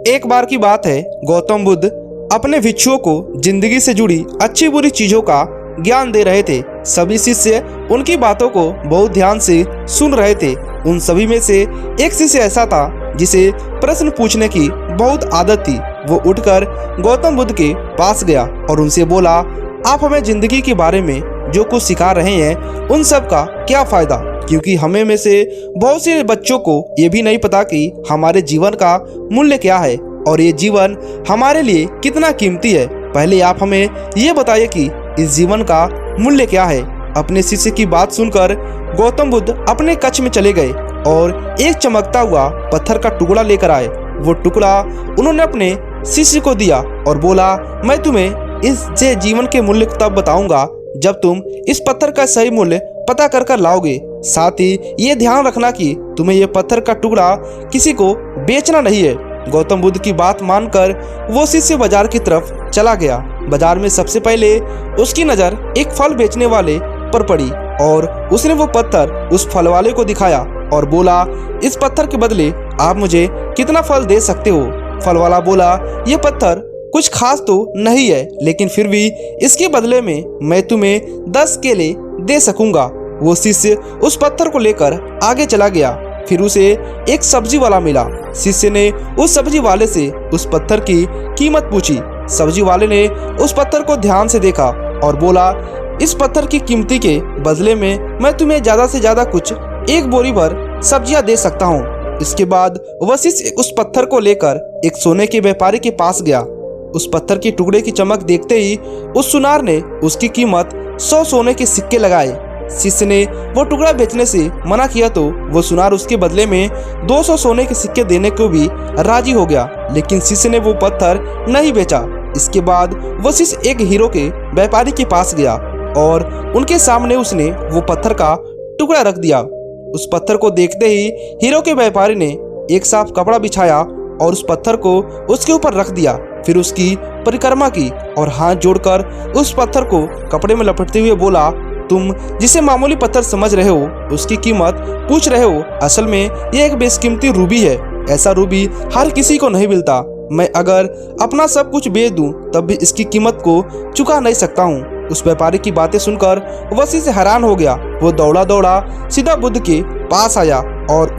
एक बार की बात है, गौतम बुद्ध अपने भिक्षुओं को जिंदगी से जुड़ी अच्छी बुरी चीजों का ज्ञान दे रहे थे। सभी शिष्य उनकी बातों को बहुत ध्यान से सुन रहे थे। उन सभी में से एक शिष्य ऐसा था जिसे प्रश्न पूछने की बहुत आदत थी। वो उठकर गौतम बुद्ध के पास गया और उनसे बोला, आप हमें जिंदगी के बारे में जो कुछ सिखा रहे हैं उन सब का क्या फायदा, क्योंकि हमें में से बहुत से बच्चों को ये भी नहीं पता कि हमारे जीवन का मूल्य क्या है और ये जीवन हमारे लिए कितना कीमती है। पहले आप हमें ये बताइए कि इस जीवन का मूल्य क्या है। अपने शिष्य की बात सुनकर गौतम बुद्ध अपने कक्ष में चले गए और एक चमकता हुआ पत्थर का टुकड़ा लेकर आए। वो टुकड़ा उन्होंने अपने शिष्य को दिया और बोला, मैं तुम्हें इस जीवन के मूल्य को तब बताऊंगा जब तुम इस पत्थर का सही मूल्य पता कर लाओगे। साथ ही ये ध्यान रखना कि तुम्हें ये पत्थर का टुकड़ा किसी को बेचना नहीं है। गौतम बुद्ध की बात मानकर वो शिष्य बाजार की तरफ चला गया। बाजार में सबसे पहले उसकी नज़र एक फल बेचने वाले पर पड़ी और उसने वो पत्थर उस फल वाले को दिखाया और बोला, इस पत्थर के बदले आप मुझे कितना फल दे सकते हो। फल वाला बोला, ये पत्थर कुछ खास तो नहीं है, लेकिन फिर भी इसके बदले में मैं तुम्हें 10 केले दे सकूंगा। वो शिष्य उस पत्थर को लेकर आगे चला गया। फिर उसे एक सब्जी वाला मिला। शिष्य ने उस सब्जी वाले से उस पत्थर की कीमत पूछी। सब्जी वाले ने उस पत्थर को ध्यान से देखा और बोला, इस पत्थर की कीमती के बदले में मैं तुम्हें ज़्यादा से ज़्यादा कुछ एक बोरी भर सब्जियां दे सकता हूँ। इसके बाद वह शिष्य उस पत्थर को लेकर एक सोने के व्यापारी के पास गया। उस पत्थर के टुकड़े की चमक देखते ही उस सुनार ने उसकी कीमत 100 सोने के सिक्के लगाए। शिष्य ने वो टुकड़ा बेचने से मना किया तो वो सुनार उसके बदले में 200 सोने के सिक्के देने को भी राजी हो गया, लेकिन शिष्य ने वो पत्थर नहीं बेचा। इसके बाद वो शिष्य एक हीरो के व्यापारी के पास गया और उनके सामने उसने वो पत्थर का टुकड़ा रख दिया। उस पत्थर को देखते ही हीरो के व्यापारी ने एक साफ कपड़ा बिछाया और उस पत्थर को उसके ऊपर रख दिया। फिर उसकी परिक्रमा की और हाथ जोड़कर उस पत्थर को कपड़े में लपेटते हुए बोला, तुम जिसे मामूली पत्थर समझ रहे हो उसकी कीमत पूछ रहे हो, असल में ये एक बेशकीमती रूबी है। ऐसा रूबी हर किसी को नहीं मिलता। मैं अगर अपना सब कुछ बेच दूं तब भी इसकी कीमत को चुका नहीं सकता हूँ। उस व्यापारी की बातें सुनकर वसी से हैरान हो गया। वो दौड़ा दौड़ा सीधा बुद्ध के पास आया और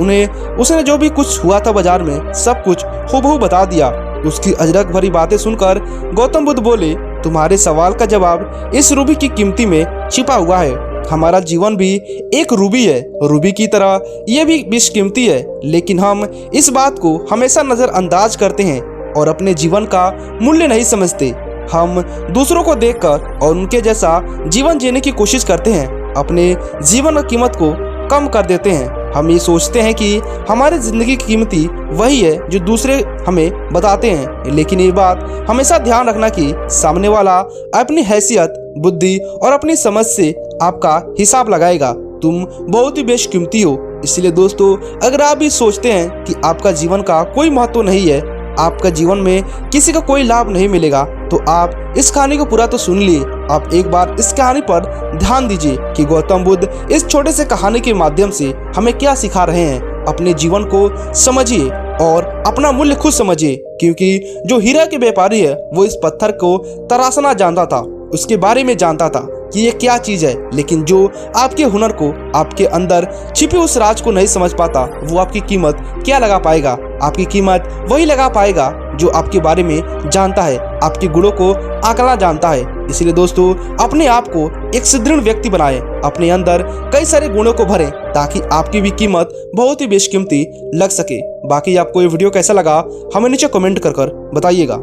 उसने जो भी कुछ हुआ था बाजार में सब कुछ हूबहू बता दिया। उसकी अजरक भरी बातें सुनकर गौतम बुद्ध बोले, तुम्हारे सवाल का जवाब इस रूबी की कीमती में छिपा हुआ है। हमारा जीवन भी एक रूबी है। रूबी की तरह ये भी बेशकीमती है, लेकिन हम इस बात को हमेशा नज़रअंदाज करते हैं और अपने जीवन का मूल्य नहीं समझते। हम दूसरों को देखकर और उनके जैसा जीवन जीने की कोशिश करते हैं, अपने जीवन की कीमत को कम कर देते हैं। हम ये सोचते हैं कि हमारी ज़िंदगी की कीमती वही है जो दूसरे हमें बताते हैं, लेकिन ये बात हमेशा ध्यान रखना कि सामने वाला अपनी हैसियत, बुद्धि और अपनी समझ से आपका हिसाब लगाएगा। तुम बहुत ही बेशकीमती हो। इसलिए दोस्तों, अगर आप भी सोचते हैं कि आपका जीवन का कोई महत्व नहीं है, आपका जीवन में किसी का कोई लाभ नहीं मिलेगा, तो आप इस कहानी को पूरा तो सुन लिए। आप एक बार इस कहानी पर ध्यान दीजिए कि गौतम बुद्ध इस छोटे से कहानी के माध्यम से हमें क्या सिखा रहे हैं। अपने जीवन को समझिए और अपना मूल्य खुद समझिए, क्योंकि जो हीरा के व्यापारी है वो इस पत्थर को तराशना जानता था, उसके बारे में जानता था कि ये क्या चीज़ है, लेकिन जो आपके हुनर को, आपके अंदर छिपे उस राज को नहीं समझ पाता, वो आपकी कीमत क्या लगा पाएगा। आपकी कीमत वही लगा पाएगा जो आपके बारे में जानता है, आपके गुणों को आंकना जानता है। इसलिए दोस्तों, अपने आप को एक सुदृढ़ व्यक्ति बनाएं, अपने अंदर कई सारे गुणों को भरें ताकि आपकी भी कीमत बहुत ही बेशकीमती लग सके। बाकी आपको ये वीडियो कैसा लगा हमें नीचे कमेंट कर बताइएगा।